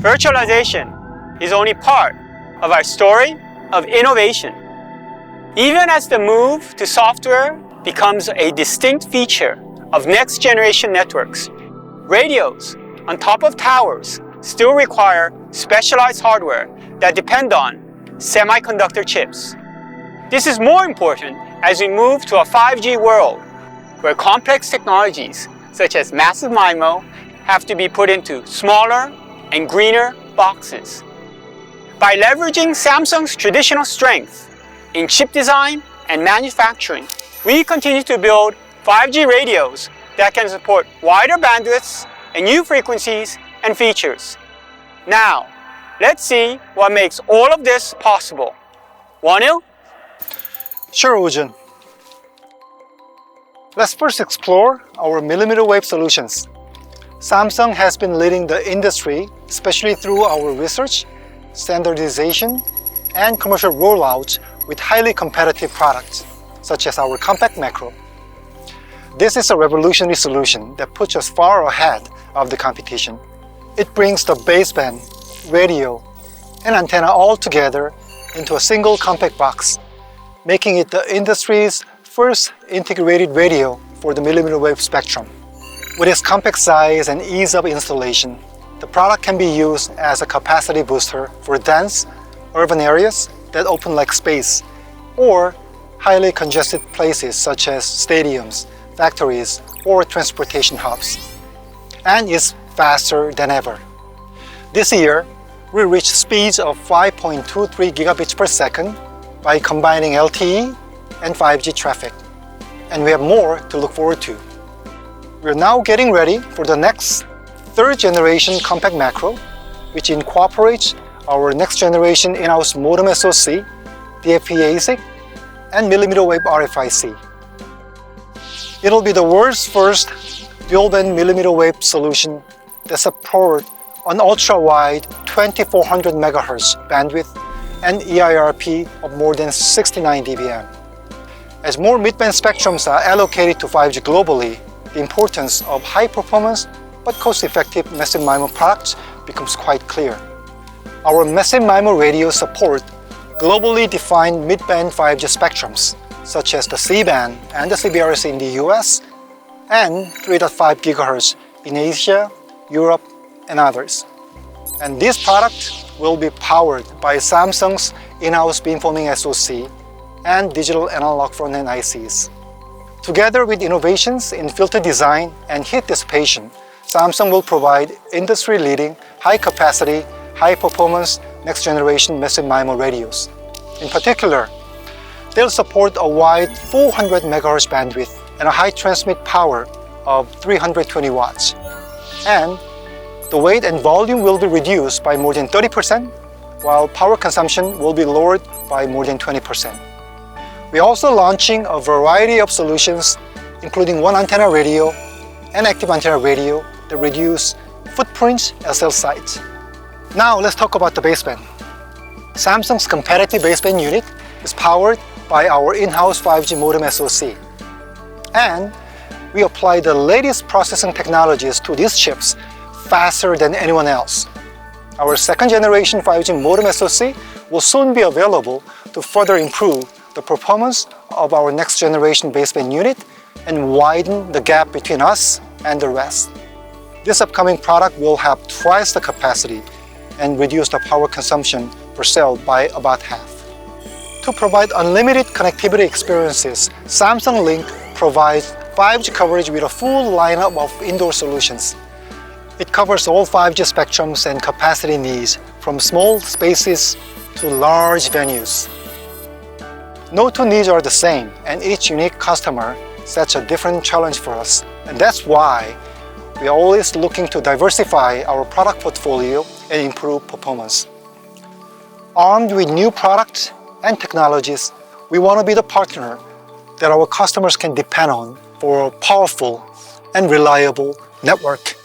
Virtualization is only part of our story of innovation. Even as the move to software becomes a distinct feature of next-generation networks, radios on top of towers still require specialized hardware that depend on semiconductor chips. This is more important as we move to a 5G world where complex technologies such as massive MIMO have to be put into smaller and greener boxes. By leveraging Samsung's traditional strength in chip design and manufacturing, we continue to build 5G radios that can support wider bandwidths and new frequencies and features. Now, let's see what makes all of this possible. Wanil? Sure, Ujun. Let's first explore our millimeter wave solutions. Samsung has been leading the industry, especially through our research, standardization, and commercial rollouts with highly competitive products, such as our compact macro. This is a revolutionary solution that puts us far ahead of the competition. It brings the baseband, radio, and antenna all together into a single compact box, making it the industry's first integrated radio for the millimeter wave spectrum. With its compact size and ease of installation, the product can be used as a capacity booster for dense, urban areas that open like space, or highly congested places such as stadiums, factories, or transportation hubs. And is faster than ever. This year, we reached speeds of 5.23 gigabits per second by combining LTE and 5G traffic. And we have more to look forward to. We're now getting ready for the next third generation compact macro, which incorporates our next generation in-house modem SoC, DFP ASIC, and millimeter wave RFIC. It'll be the world's first dual-band millimeter wave solution that supports an ultra-wide 2400 MHz bandwidth and EIRP of more than 69 dBm. As more mid-band spectrums are allocated to 5G globally, the importance of high-performance but cost-effective massive MIMO products becomes quite clear. Our massive MIMO radios support globally defined mid-band 5G spectrums, such as the C-band and the CBRS in the US, and 3.5 GHz in Asia, Europe, and others. And this product will be powered by Samsung's in-house beamforming SoC and digital analog front-end ICs. Together with innovations in filter design and heat dissipation, Samsung will provide industry-leading, high-capacity, high-performance, next-generation massive MIMO radios. In particular, they'll support a wide 400 MHz bandwidth and a high transmit power of 320 watts. And the weight and volume will be reduced by more than 30%, while power consumption will be lowered by more than 20%. We're also launching a variety of solutions, including one antenna radio and active antenna radio that reduce footprint at cell sites. Now let's talk about the baseband. Samsung's competitive baseband unit is powered by our in-house 5G modem SoC. And we apply the latest processing technologies to these chips faster than anyone else. Our second generation 5G modem SoC will soon be available to further improve the performance of our next generation baseband unit and widen the gap between us and the rest. This upcoming product will have twice the capacity and reduce the power consumption per cell by about half. To provide unlimited connectivity experiences, Samsung Link provides 5G coverage with a full lineup of indoor solutions. It covers all 5G spectrums and capacity needs, from small spaces to large venues. No two needs are the same, and each unique customer sets a different challenge for us. And that's why we are always looking to diversify our product portfolio and improve performance. Armed with new products and technologies, we want to be the partner that our customers can depend on for a powerful and reliable network